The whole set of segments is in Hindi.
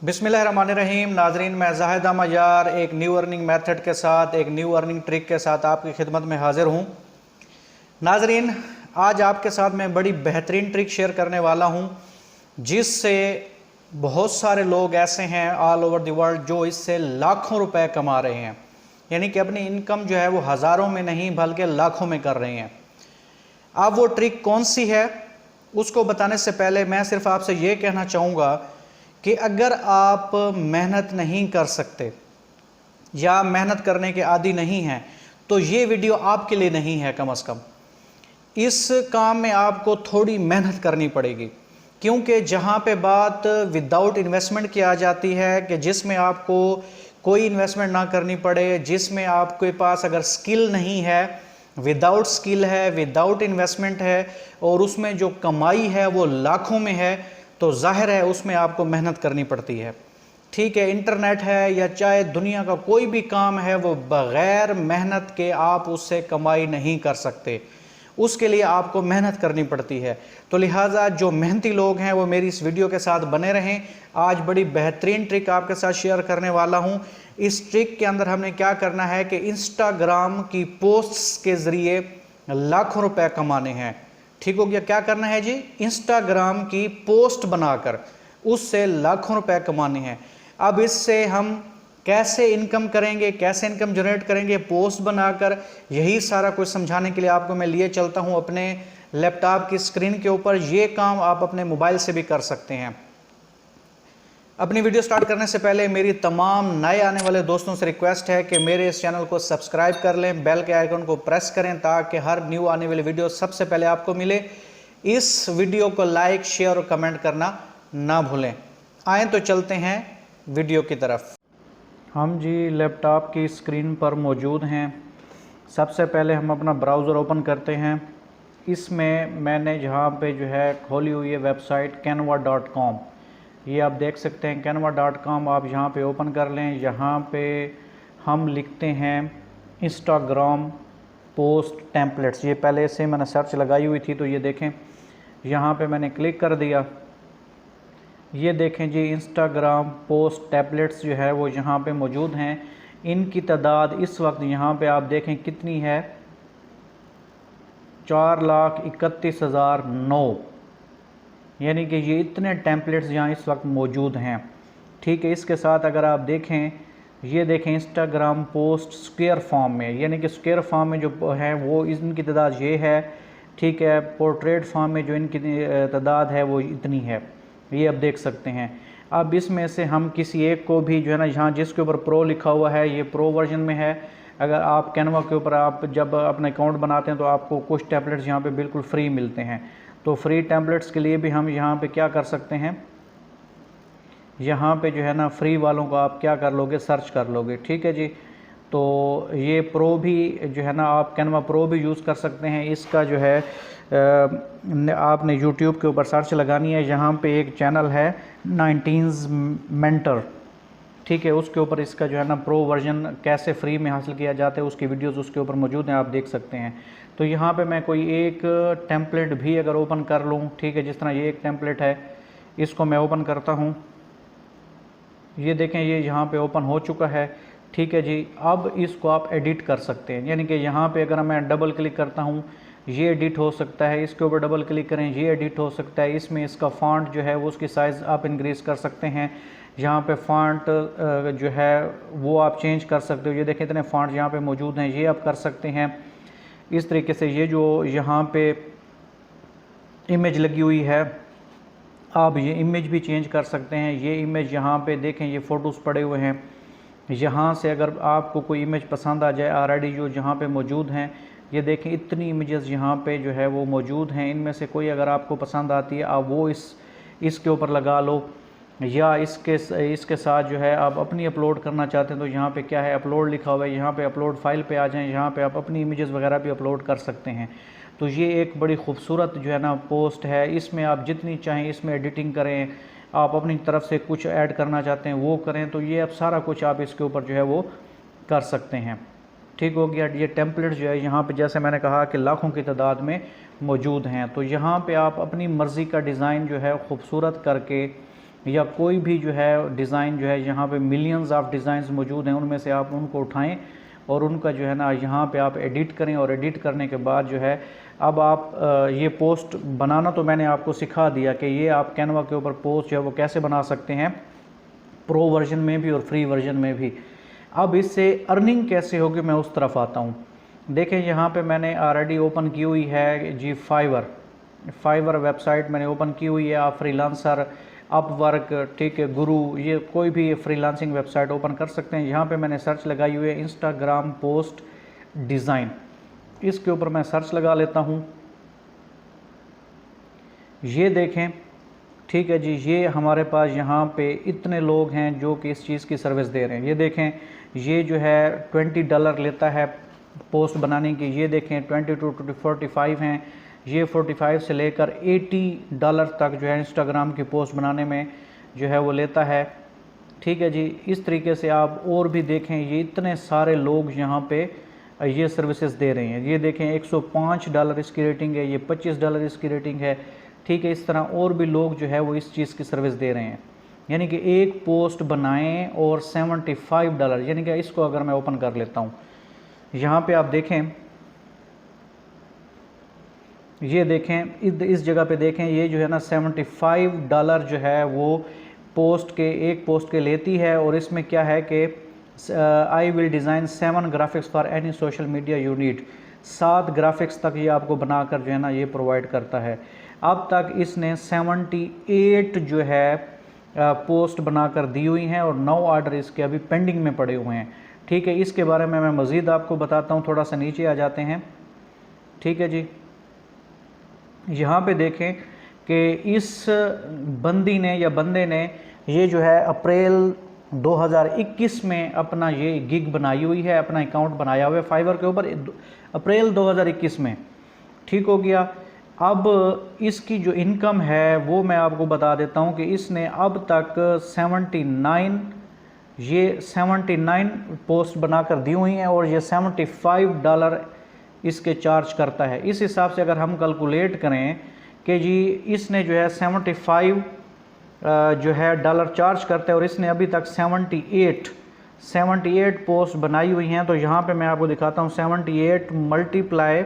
बिस्मिल्लाहिर्रहमानिर्रहीम। नाजरीन, मैं जाहिद अहमद यार एक न्यू अर्निंग मेथड के साथ, एक न्यू अर्निंग ट्रिक के साथ आपकी खिदमत में हाजिर हूँ। नाजरीन, आज आपके साथ मैं बड़ी बेहतरीन ट्रिक शेयर करने वाला हूँ जिससे बहुत सारे लोग ऐसे हैं ऑल ओवर द वर्ल्ड जो इससे लाखों रुपए कमा रहे हैं। यानी कि अपनी इनकम जो है वो हज़ारों में नहीं बल्कि लाखों में कर रहे हैं। अब वो ट्रिक कौन सी है उसको बताने से पहले मैं सिर्फ आपसे ये कहना चाहूँगा कि अगर आप मेहनत नहीं कर सकते या मेहनत करने के आदी नहीं हैं तो ये वीडियो आपके लिए नहीं है। कम से कम इस काम में आपको थोड़ी मेहनत करनी पड़ेगी, क्योंकि जहाँ पे बात विदाउट इन्वेस्टमेंट की आ जाती है कि जिसमें आपको कोई इन्वेस्टमेंट ना करनी पड़े, जिसमें आपके पास अगर स्किल नहीं है, विदाउट स्किल है, विदाउट इन्वेस्टमेंट है और उसमें जो कमाई है वो लाखों में है, तो जाहिर है उसमें आपको मेहनत करनी पड़ती है। ठीक है, इंटरनेट है या चाहे दुनिया का कोई भी काम है वो बग़ैर मेहनत के आप उससे कमाई नहीं कर सकते, उसके लिए आपको मेहनत करनी पड़ती है। तो लिहाजा जो मेहनती लोग हैं वो मेरी इस वीडियो के साथ बने रहें। आज बड़ी बेहतरीन ट्रिक आपके साथ शेयर करने वाला हूँ। इस ट्रिक के अंदर हमने क्या करना है कि इंस्टाग्राम की पोस्ट्स के ज़रिए लाखों रुपए कमाने हैं। ठीक हो गया, क्या करना है जी? इंस्टाग्राम की पोस्ट बनाकर उससे लाखों रुपए कमाने हैं। अब इससे हम कैसे इनकम करेंगे, कैसे इनकम जनरेट करेंगे पोस्ट बनाकर, यही सारा कुछ समझाने के लिए आपको मैं लिए चलता हूं अपने लैपटॉप की स्क्रीन के ऊपर। ये काम आप अपने मोबाइल से भी कर सकते हैं। अपनी वीडियो स्टार्ट करने से पहले मेरी तमाम नए आने वाले दोस्तों से रिक्वेस्ट है कि मेरे इस चैनल को सब्सक्राइब कर लें, बेल के आइकन को प्रेस करें ताकि हर न्यू आने वाली वीडियो सबसे पहले आपको मिले। इस वीडियो को लाइक, शेयर और कमेंट करना ना भूलें। आएँ तो चलते हैं वीडियो की तरफ। हम जी लैपटॉप की स्क्रीन पर मौजूद हैं। सबसे पहले हम अपना ब्राउज़र ओपन करते हैं। इसमें मैंने जहाँ पे जो है खोली हुई है वेबसाइट canva.com। ये आप देख सकते हैं canva.com, आप यहाँ पे ओपन कर लें। यहाँ पे हम लिखते हैं इंस्टाग्राम पोस्ट टेम्पलेट्स। ये पहले से मैंने सर्च लगाई हुई थी, तो ये देखें यहाँ पे मैंने क्लिक कर दिया। ये देखें जी, इंस्टाग्राम पोस्ट टेम्पलेट्स जो है वो यहाँ पे मौजूद हैं। इनकी तादाद इस वक्त यहाँ पे आप देखें कितनी है, 4,31,009। यानी कि ये इतने टेम्पलेट्स यहाँ इस वक्त मौजूद हैं। ठीक है, इसके साथ अगर आप देखें, ये देखें इंस्टाग्राम पोस्ट स्क्वायर फॉर्म में, यानी कि स्क्वायर फॉर्म में जो है वो इनकी तादाद ये है। ठीक है, पोर्ट्रेट फॉर्म में जो इनकी तादाद है वो इतनी है, ये आप देख सकते हैं। अब इसमें से हम किसी एक को भी जो है ना, यहाँ जिसके ऊपर प्रो लिखा हुआ है ये प्रो वर्जन में है। अगर आप कैनवा के ऊपर आप जब अपना अकाउंट बनाते हैं तो आपको कुछ टैबलेट्स यहाँ पे बिल्कुल फ्री मिलते हैं। तो फ्री टैबलेट्स के लिए भी हम यहाँ पे क्या कर सकते हैं, यहाँ पे जो है ना फ्री वालों को आप क्या कर लोगे, सर्च कर लोगे। ठीक है जी, तो ये प्रो भी जो है ना आप कैनवा प्रो भी यूज़ कर सकते हैं। इसका जो है आपने YouTube के ऊपर सर्च लगानी है। यहाँ पे एक चैनल है 19s मेंटर, ठीक है, उसके ऊपर इसका जो है ना प्रो वर्जन कैसे फ्री में हासिल किया जाता है उसकी वीडियोस उसके ऊपर मौजूद हैं, आप देख सकते हैं। तो यहाँ पे मैं कोई एक टेम्पलेट भी अगर ओपन कर लूँ, ठीक है, जिस तरह ये एक टेम्पलेट है, इसको मैं ओपन करता हूँ। ये देखें ये यहाँ पे ओपन हो चुका है। ठीक है जी, अब इसको आप एडिट कर सकते हैं। यानी कि यहाँ पे अगर मैं डबल क्लिक करता हूँ ये एडिट हो सकता है, इसके ऊपर डबल क्लिक करें ये एडिट हो सकता है। इसमें इसका फ़ॉन्ट जो है वो उसकी साइज़ आप इंक्रीज़ कर सकते हैं। यहाँ पे फ़ॉन्ट जो है वो आप चेंज कर सकते हो। ये देखें इतने फ़ॉन्ट यहाँ पे मौजूद हैं, ये आप कर सकते हैं। इस तरीके से ये जो यहाँ पे इमेज लगी हुई है आप ये इमेज भी चेंज कर सकते हैं। ये इमेज यहाँ पे देखें ये फ़ोटोज़ पड़े हुए हैं। यहाँ से अगर आपको कोई इमेज पसंद आ जाए, ऑलरेडी जो जहाँ पे मौजूद हैं, ये देखें इतनी इमेजेस यहाँ पे जो है वो मौजूद हैं। इनमें से कोई अगर आपको पसंद आती है आप वो इसके ऊपर लगा लो, या इसके साथ जो है आप अपनी अपलोड करना चाहते हैं तो यहाँ पे क्या है अपलोड लिखा हुआ है, यहाँ पे अपलोड फाइल पे आ जाएं, यहाँ पे आप अपनी इमेजेस वगैरह भी अपलोड कर सकते हैं। तो ये एक बड़ी खूबसूरत जो है ना पोस्ट है। इसमें आप जितनी चाहें इसमें एडिटिंग करें, आप अपनी तरफ से कुछ ऐड करना चाहते हैं वो करें, तो ये अब सारा कुछ आप इसके ऊपर जो है वो कर सकते हैं। ठीक हो गया। ये टेम्पलेट जो है यहाँ पे जैसे मैंने कहा कि लाखों की तादाद में मौजूद हैं। तो यहाँ पे आप अपनी मर्ज़ी का डिज़ाइन जो है खूबसूरत करके या कोई भी जो है डिज़ाइन जो है, यहाँ पे मिलियंस ऑफ डिज़ाइंस मौजूद हैं, उनमें से आप उनको उठाएं और उनका जो है ना यहाँ पे आप एडिट करें। और एडिट करने के बाद जो है अब आप ये पोस्ट बनाना तो मैंने आपको सिखा दिया कि ये आप कैनवा के ऊपर पोस्ट जो है वो कैसे बना सकते हैं, प्रो वर्जन में भी और फ्री वर्जन में भी। अब इससे अर्निंग कैसे होगी मैं उस तरफ आता हूँ। देखें यहाँ पे मैंने ऑलरेडी ओपन की हुई है जी फाइवर वेबसाइट मैंने ओपन की हुई है। आप फ्रीलांसर, अपवर्क, ठीक है, गुरु, ये कोई भी फ्रीलांसिंग वेबसाइट ओपन कर सकते हैं। यहाँ पे मैंने सर्च लगाई हुई है इंस्टाग्राम पोस्ट डिज़ाइन, इसके ऊपर मैं सर्च लगा लेता हूँ। ये देखें, ठीक है जी, ये हमारे पास यहाँ पे इतने लोग हैं जो कि इस चीज़ की सर्विस दे रहे हैं। ये देखें, ये जो है $20 लेता है पोस्ट बनाने की। ये देखें 22 to 45 हैं, ये 45 से लेकर $80 तक जो है इंस्टाग्राम की पोस्ट बनाने में जो है वो लेता है। ठीक है जी, इस तरीके से आप और भी देखें, ये इतने सारे लोग यहाँ पे ये सर्विसेज दे रहे हैं। ये देखें $105 इसकी रेटिंग है, ये $25 इसकी रेटिंग है। ठीक है, इस तरह और भी लोग जो है वो इस चीज़ की सर्विस दे रहे हैं। यानी कि एक पोस्ट बनाएं और $75, यानी कि इसको अगर मैं ओपन कर लेता हूँ, यहाँ पे आप देखें, ये देखें इस जगह पे देखें, ये जो है ना $75 जो है वो एक पोस्ट के लेती है। और इसमें क्या है कि I will design 7 graphics for any social media unit, 7 graphics तक ये आपको बनाकर जो है ना ये प्रोवाइड करता है। अब तक इसने 78 जो है पोस्ट बनाकर दी हुई हैं और 9 ऑर्डर इसके अभी पेंडिंग में पड़े हुए हैं। ठीक है, इसके बारे में मैं मज़ीद आपको बताता हूँ। थोड़ा सा नीचे आ जाते हैं। ठीक है जी, यहाँ पे देखें कि इस बंदे ने ये जो है अप्रैल 2021 में अपना ये गिग बनाई हुई है, अपना अकाउंट बनाया हुआ है फाइवर के ऊपर अप्रैल 2021 में। ठीक हो गया। अब इसकी जो इनकम है वो मैं आपको बता देता हूँ कि इसने अब तक 79 पोस्ट बनाकर दी हुई हैं और ये $75 इसके चार्ज करता है। इस हिसाब से अगर हम कैलकुलेट करें कि जी इसने जो है 75 जो है डॉलर चार्ज करता है और इसने अभी तक 78 पोस्ट बनाई हुई हैं, तो यहाँ पे मैं आपको दिखाता हूँ 78 मल्टीप्लाई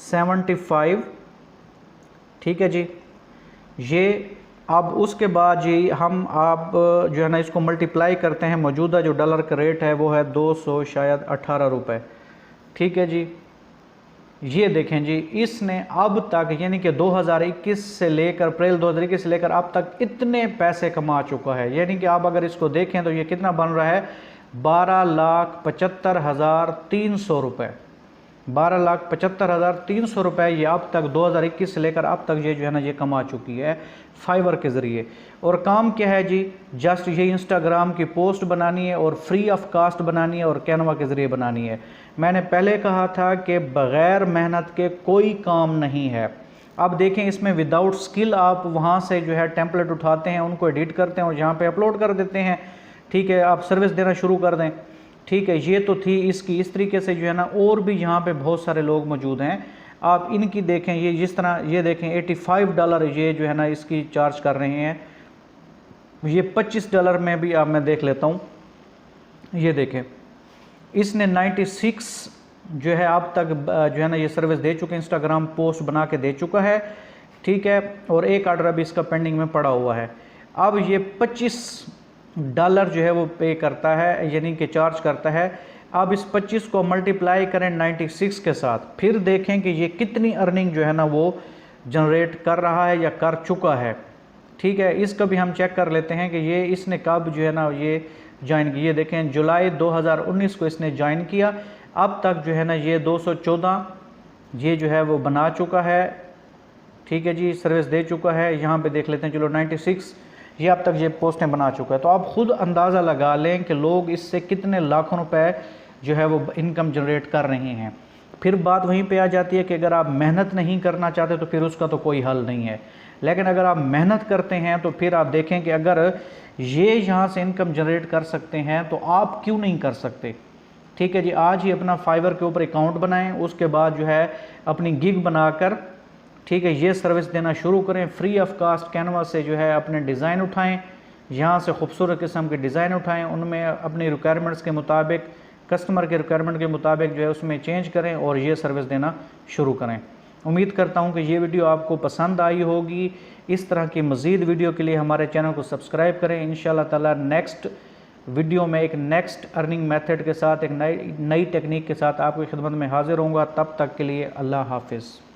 75। ठीक है जी, ये अब उसके बाद जी हम आप जो है ना इसको मल्टीप्लाई करते हैं। मौजूदा जो डॉलर का रेट है वो है 218 रुपये। ठीक है जी, ये देखें जी, इसने अब तक यानी कि 2021 से लेकर अप्रैल 2021 से लेकर अब तक इतने पैसे कमा चुका है। यानी कि आप अगर इसको देखें तो ये कितना बन रहा है, 12,75,300 रुपये। 12,75,300 रुपये ये अब तक 2021 से लेकर अब तक ये जो है ना ये कमा चुकी है फाइवर के ज़रिए। और काम क्या है जी, जस्ट ये इंस्टाग्राम की पोस्ट बनानी है और फ्री ऑफ कास्ट बनानी है और कैनवा के ज़रिए बनानी है। मैंने पहले कहा था कि बग़ैर मेहनत के कोई काम नहीं है। अब देखें, इसमें विदाउट स्किल आप वहाँ से जो है टेम्पलेट उठाते हैं, उनको एडिट करते हैं और यहाँ पे अपलोड कर देते हैं। ठीक है, आप सर्विस देना शुरू कर दें। ठीक है, ये तो थी इसकी। इस तरीके से जो है ना और भी यहाँ पे बहुत सारे लोग मौजूद हैं। आप इनकी देखें, ये जिस तरह ये देखें $85 ये जो है ना इसकी चार्ज कर रहे हैं। ये $25 में भी आप मैं देख लेता हूँ। ये देखें, इसने 96 जो है अब तक जो है ना ये सर्विस दे चुके, इंस्टाग्राम पोस्ट बना के दे चुका है। ठीक है, और एक ऑर्डर अभी इसका पेंडिंग में पड़ा हुआ है। अब ये $25 जो है वो पे करता है, यानी कि चार्ज करता है। अब इस 25 को मल्टीप्लाई करें 96 के साथ, फिर देखें कि ये कितनी अर्निंग जो है ना वो जनरेट कर रहा है या कर चुका है। ठीक है, इसका भी हम चेक कर लेते हैं कि ये इसने कब जो है ना ये ज्वाइन की। ये देखें, जुलाई 2019 को इसने ज्वाइन किया। अब तक जो है ना ये 214 ये जो है वो बना चुका है। ठीक है जी, सर्विस दे चुका है। यहाँ पे देख लेते हैं, चलो 96 ये अब तक ये पोस्टें बना चुका है। तो आप खुद अंदाज़ा लगा लें कि लोग इससे कितने लाखों रुपए जो है वो इनकम जनरेट कर रहे हैं। फिर बात वहीं पे आ जाती है कि अगर आप मेहनत नहीं करना चाहते तो फिर उसका तो कोई हल नहीं है। लेकिन अगर आप मेहनत करते हैं तो फिर आप देखें कि अगर ये यहाँ से इनकम जनरेट कर सकते हैं तो आप क्यों नहीं कर सकते। ठीक है जी, आज ही अपना फाइवर के ऊपर अकाउंट बनाएं, उसके बाद जो है अपनी गिग बनाकर, ठीक है, ये सर्विस देना शुरू करें। फ्री ऑफ कास्ट कैनवा से जो है अपने डिज़ाइन उठाएं, यहाँ से खूबसूरत किस्म के डिज़ाइन उठाएं, उनमें अपनी रिक्वायरमेंट्स के मुताबिक, कस्टमर के रिक्वायरमेंट के मुताबिक जो है उसमें चेंज करें और ये सर्विस देना शुरू करें। उम्मीद करता हूँ कि ये वीडियो आपको पसंद आई होगी। इस तरह की मज़ीद वीडियो के लिए हमारे चैनल को सब्सक्राइब करें। इंशाल्लाह ताला नेक्स्ट वीडियो में एक नेक्स्ट अर्निंग मेथड के साथ, एक नई टेक्निक के साथ आपकी खिदमत में हाजिर होऊंगा। तब तक के लिए अल्लाह हाफिज़।